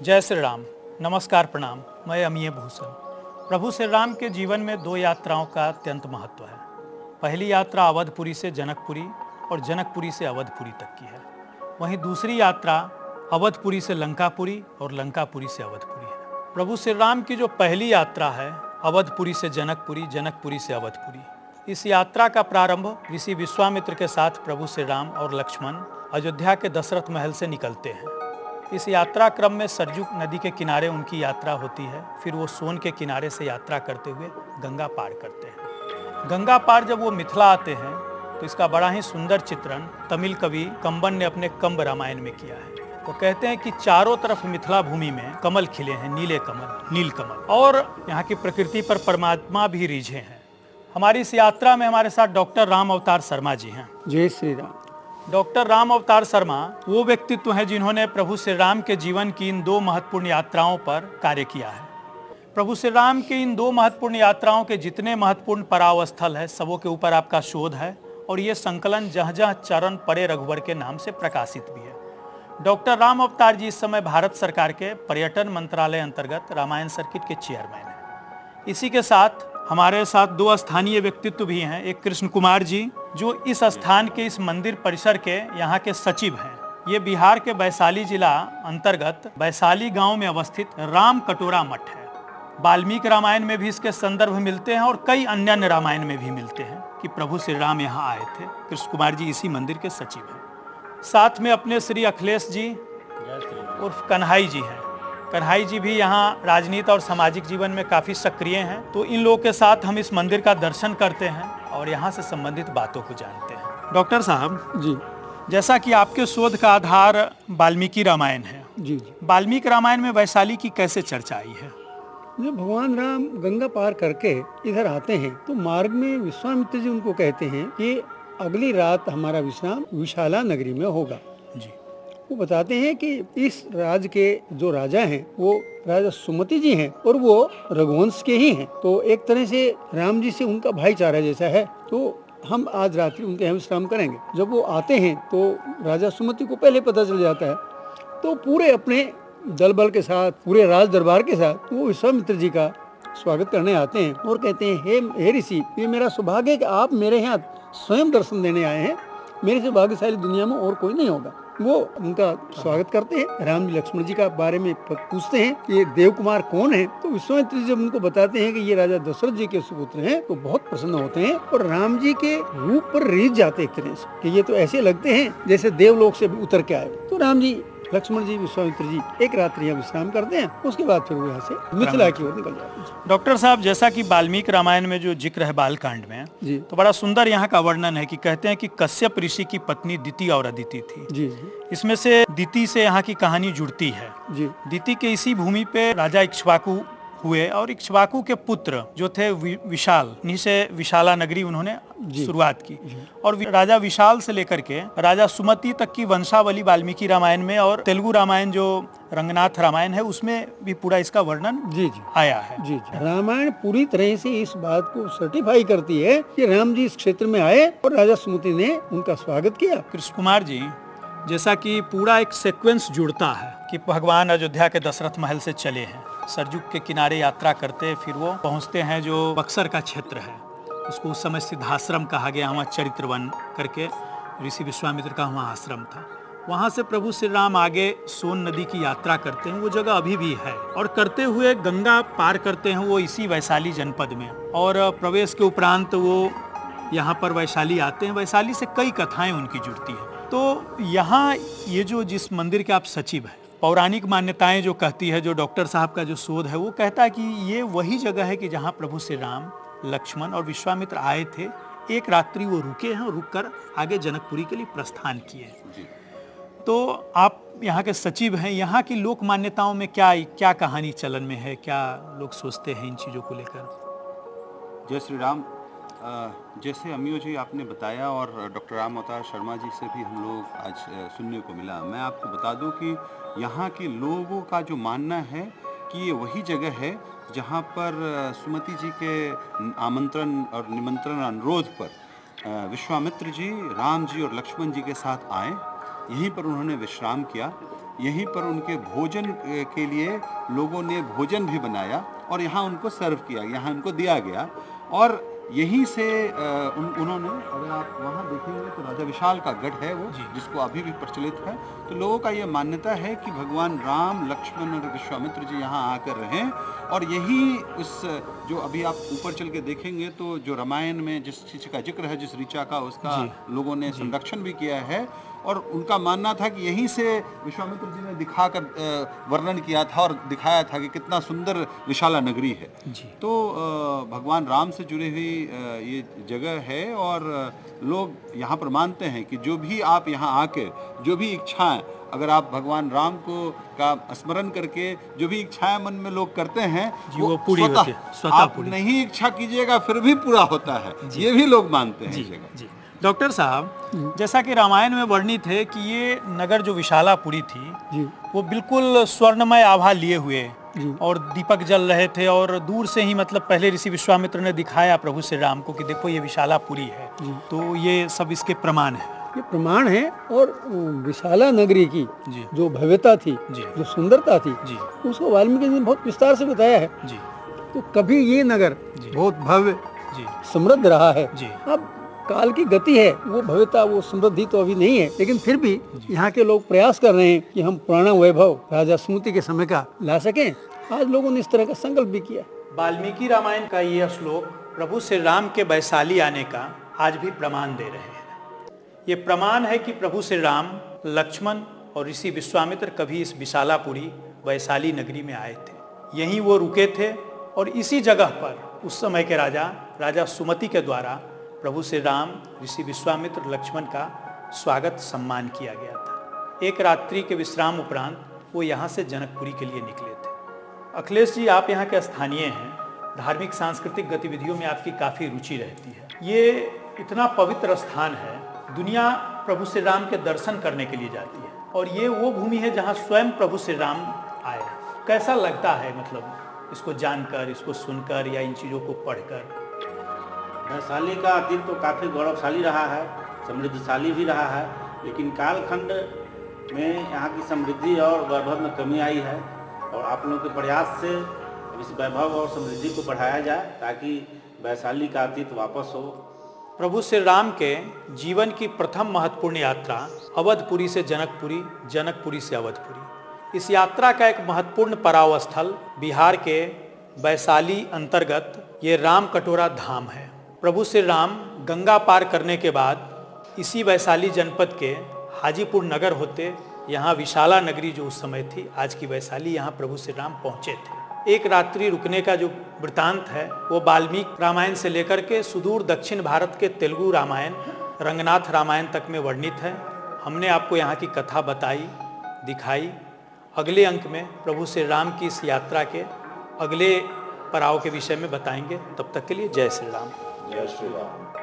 जय श्री राम। नमस्कार, प्रणाम। मैं अमीय भूषण। प्रभु श्री राम के जीवन में दो यात्राओं का अत्यंत महत्व है। पहली यात्रा अवधपुरी से जनकपुरी और जनकपुरी से अवधपुरी तक की है। वहीं दूसरी यात्रा अवधपुरी से लंकापुरी और लंकापुरी से अवधपुरी है। प्रभु श्री राम की जो पहली यात्रा है अवधपुरी से जनकपुरी, जनकपुरी से अवधपुरी, इस यात्रा का प्रारंभ ऋषि विश्वामित्र के साथ प्रभु श्री राम और लक्ष्मण अयोध्या के दशरथ महल से निकलते हैं। इस यात्रा क्रम में सरजू नदी के किनारे उनकी यात्रा होती है। फिर वो सोन के किनारे से यात्रा करते हुए गंगा पार करते हैं। गंगा पार जब वो मिथिला आते हैं तो इसका बड़ा ही सुंदर चित्रण तमिल कवि कंबन ने अपने कंब रामायण में किया है। वो कहते हैं कि चारों तरफ मिथिला भूमि में कमल खिले हैं, नीले कमल, नील कमल, और यहाँ की प्रकृति पर परमात्मा भी रिझे हैं। हमारी इस यात्रा में हमारे साथ डॉक्टर राम अवतार शर्मा जी हैं। जय श्री राम। डॉक्टर राम अवतार शर्मा वो व्यक्तित्व हैं जिन्होंने प्रभु श्री राम के जीवन की इन दो महत्वपूर्ण यात्राओं पर कार्य किया है। प्रभु श्री राम की इन दो महत्वपूर्ण यात्राओं के जितने महत्वपूर्ण पड़ाव स्थल है सबों के ऊपर आपका शोध है और ये संकलन जह जह चरण पड़े रघुवर के नाम से प्रकाशित भी है। डॉक्टर राम अवतार जी इस समय भारत सरकार के पर्यटन मंत्रालय अंतर्गत रामायण सर्किट के चेयरमैन हैं। इसी के साथ हमारे साथ दो स्थानीय व्यक्तित्व भी हैं। एक कृष्ण कुमार जी जो इस स्थान के इस मंदिर परिसर के यहाँ के सचिव हैं। ये बिहार के वैशाली जिला अंतर्गत वैशाली गांव में अवस्थित राम कटोरा मठ है। वाल्मीकि रामायण में भी इसके संदर्भ मिलते हैं और कई अन्य रामायण में भी मिलते हैं कि प्रभु श्री राम यहाँ आए थे। कृष्ण कुमार जी इसी मंदिर के सचिव हैं। साथ में अपने श्री अखिलेश जी उर्फ कन्हाई जी हैं। कन्हाई जी भी यहाँ राजनीति और सामाजिक जीवन में काफ़ी सक्रिय हैं। तो इन लोगों के साथ हम इस मंदिर का दर्शन करते हैं और यहाँ से संबंधित बातों को जानते हैं। डॉक्टर साहब जी, जैसा कि आपके शोध का आधार वाल्मीकि रामायण है, जी, वाल्मीकि रामायण में वैशाली की कैसे चर्चा आई है? जब भगवान राम गंगा पार करके इधर आते हैं तो मार्ग में विश्वामित्र जी उनको कहते हैं कि अगली रात हमारा विश्राम विशाला नगरी में होगा। जी। वो बताते हैं कि इस राज्य के जो राजा हैं वो राजा सुमति जी हैं और वो रघुवंश के ही हैं। तो एक तरह से राम जी से उनका भाईचारा जैसा है। तो हम आज रात्रि उनके यहाँ विश्राम करेंगे। जब वो आते हैं तो राजा सुमति को पहले पता चल जाता है तो पूरे अपने दल बल के साथ, पूरे राज दरबार के साथ वो विश्वामित्र जी का स्वागत करने आते हैं और कहते हैं, हे ऋषि, ये मेरा सौभाग्य है कि आप मेरे यहाँ स्वयं दर्शन देने आए हैं। मेरे से भाग्यशाली दुनिया में और कोई नहीं होगा। वो उनका स्वागत करते हैं। राम जी लक्ष्मण जी का बारे में पूछते हैं कि ये देव कुमार कौन है। तो विश्वामित्र जी जब उनको बताते हैं कि ये राजा दशरथ जी के सुपुत्र हैं तो बहुत प्रसन्न होते हैं और राम जी के रूप पर रीझ जाते एक तरह से कि ये तो ऐसे लगते हैं जैसे देवलोक से भी उतर के आए। तो राम जी, लक्ष्मण जी, विश्वामित्र जी एक रात्रि यहाँ विश्राम करते हैं। उसके बाद फिर वो यहाँ से मिथिला की ओर निकल जाते हैं। डॉक्टर साहब, जैसा कि वाल्मीकि रामायण में जो जिक्र है बालकांड में, जी, तो बड़ा सुंदर यहाँ का वर्णन है कि कहते हैं कि कश्यप ऋषि की पत्नी दिति और अदिति थी। जी, जी, इसमें से दिति से यहाँ की कहानी जुड़ती है। जी, दिति के इसी भूमि पे राजा इक्ष्वाकु हुए और इक्ष्वाकु के पुत्र जो थे विशाल, इन्हीं से विशाला नगरी उन्होंने शुरुआत की। और राजा विशाल से लेकर के राजा सुमति तक की वंशावली वाल्मीकि रामायण में और तेलुगु रामायण जो रंगनाथ रामायण है उसमें भी पूरा इसका वर्णन जी, जी आया है। जी, जी। रामायण पूरी तरह से इस बात को सर्टिफाई करती है कि राम जी इस क्षेत्र में आए और राजा सुमति ने उनका स्वागत किया। कृष्ण कुमार जी, जैसा कि पूरा एक सीक्वेंस जुड़ता है कि भगवान अयोध्या के दशरथ महल से चले हैं, सरजू के किनारे यात्रा करते, फिर वो पहुंचते हैं जो बक्सर का क्षेत्र है, उसको उस समय सिद्धाश्रम कहा गया, वहाँ चरित्रवन करके ऋषि विश्वामित्र का वहाँ आश्रम था। वहाँ से प्रभु श्री राम आगे सोन नदी की यात्रा करते हैं, वो जगह अभी भी है, और करते हुए गंगा पार करते हैं वो इसी वैशाली जनपद में। और प्रवेश के उपरांत वो यहाँ पर वैशाली आते हैं। वैशाली से कई कथाएं उनकी जुड़ती हैं। तो यहाँ ये जो जिस मंदिर के आप सचिव हैं, पौराणिक मान्यताएं जो कहती है, जो डॉक्टर साहब का जो शोध है वो कहता है कि ये वही जगह है कि जहाँ प्रभु श्री राम, लक्ष्मण और विश्वामित्र आए थे। एक रात्रि वो रुके हैं और रुककर आगे जनकपुरी के लिए प्रस्थान किए। तो आप यहाँ के सचिव हैं, यहाँ की लोक मान्यताओं में क्या कहानी चलन में है, क्या लोग सोचते हैं इन चीज़ों को लेकर? जय श्री राम। जैसे अमियो जी आपने बताया और डॉक्टर राम अवतार शर्मा जी से भी हम लोग आज सुनने को मिला, मैं आपको बता दूं कि यहाँ के लोगों का जो मानना है कि ये वही जगह है जहाँ पर सुमति जी के आमंत्रण और निमंत्रण अनुरोध पर विश्वामित्र जी, राम जी और लक्ष्मण जी के साथ आए। यहीं पर उन्होंने विश्राम किया यहीं पर उनके भोजन के लिए लोगों ने भोजन भी बनाया और यहाँ उनको सर्व किया, यहाँ उनको दिया गया। और यहीं से उन्होंने, अगर आप वहाँ देखेंगे तो राजा विशाल का गढ़ है वो, जिसको अभी भी प्रचलित है। तो लोगों का ये मान्यता है कि भगवान राम, लक्ष्मण और विश्वामित्र जी यहाँ आकर रहें और यही उस, जो अभी आप ऊपर चल के देखेंगे तो जो रामायण में जिस चीज़ का जिक्र है, जिस ऋचा का, उसका लोगों ने संरक्षण भी किया है। और उनका मानना था कि यहीं से विश्वामित्र जी ने दिखाकर वर्णन किया था और दिखाया था कि कितना सुंदर विशाला नगरी है। तो भगवान राम से जुड़ी हुई ये जगह है और लोग यहाँ पर मानते हैं कि जो भी आप यहाँ आके जो भी इच्छाएं, अगर आप भगवान राम को का स्मरण करके जो भी इच्छाएं मन में लोग करते हैं वो पूरी होती है, स्वतः आप पूरी। नहीं इच्छा कीजिएगा फिर भी पूरा होता है, ये भी लोग मानते हैं इस जगह। जी डॉक्टर साहब, जैसा कि रामायण में वर्णित है कि ये नगर जो विशालापुरी थी वो बिल्कुल स्वर्णमय आभा लिए हुए और दीपक जल रहे थे और दूर से ही, मतलब पहले ऋषि विश्वामित्र ने दिखाया प्रभु श्री राम को कि देखो ये विशालापुरी है। तो ये सब इसके प्रमाण है। ये प्रमाण है। और विशाला नगरी की जी जो भव्यता थी, जी जो सुंदरता थी, जी उसको वाल्मीकि ने बहुत विस्तार से बताया है। जी तो कभी ये नगर बहुत भव्य, जी समृद्ध रहा है। जी अब काल की गति है, वो भव्यता, वो समृद्धि तो अभी नहीं है, लेकिन फिर भी यहाँ के लोग प्रयास कर रहे हैं कि हम पुराना वैभव राजा सुमति के समय का ला सकें। आज लोगों ने इस तरह का संकल्प भी किया। वाल्मीकि रामायण का यह श्लोक प्रभु श्री राम के वैशाली आने का आज भी प्रमाण दे रहे हैं। ये प्रमाण है कि प्रभु श्री राम, लक्ष्मण और ऋषि विश्वामित्र कभी इस विशालापुरी वैशाली नगरी में आए थे। यहीं वो रुके थे और इसी जगह पर उस समय के राजा सुमति के द्वारा प्रभु श्री राम, ऋषि विश्वामित्र, लक्ष्मण का स्वागत सम्मान किया गया था। एक रात्रि के विश्राम उपरांत वो यहाँ से जनकपुरी के लिए निकले थे। अखिलेश जी, आप यहाँ के स्थानीय हैं, धार्मिक सांस्कृतिक गतिविधियों में आपकी काफ़ी रुचि रहती है। ये इतना पवित्र स्थान है, दुनिया प्रभु श्री राम के दर्शन करने के लिए जाती है और ये वो भूमि है जहाँ स्वयं प्रभु श्री राम आए। कैसा लगता है, मतलब इसको जानकर, इसको सुनकर या इन चीज़ों को पढ़कर? वैशाली का अतीत तो काफ़ी गौरवशाली रहा है, समृद्धशाली भी रहा है, लेकिन कालखंड में यहाँ की समृद्धि और वैभव में कमी आई है और आप लोगों के प्रयास से इस वैभव और समृद्धि को बढ़ाया जाए ताकि वैशाली का अतीत वापस हो। प्रभु श्री राम के जीवन की प्रथम महत्वपूर्ण यात्रा अवधपुरी से जनकपुरी, जनकपुरी से अवधपुरी। इस यात्रा का एक महत्वपूर्ण पड़ाव स्थल बिहार के वैशाली अंतर्गत ये राम कटोरा धाम है। प्रभु श्री राम गंगा पार करने के बाद इसी वैशाली जनपद के हाजीपुर नगर होते यहाँ विशाला नगरी जो उस समय थी, आज की वैशाली, यहाँ प्रभु श्री राम पहुँचे थे। एक रात्रि रुकने का जो वृत्तांत है वो वाल्मीकि रामायण से लेकर के सुदूर दक्षिण भारत के तेलुगु रामायण, रंगनाथ रामायण तक में वर्णित है। हमने आपको यहाँ की कथा बताई, दिखाई। अगले अंक में प्रभु श्री राम की इस यात्रा के अगले पड़ाव के विषय में बताएंगे। तब तक के लिए जय श्री राम। जय श्री राम।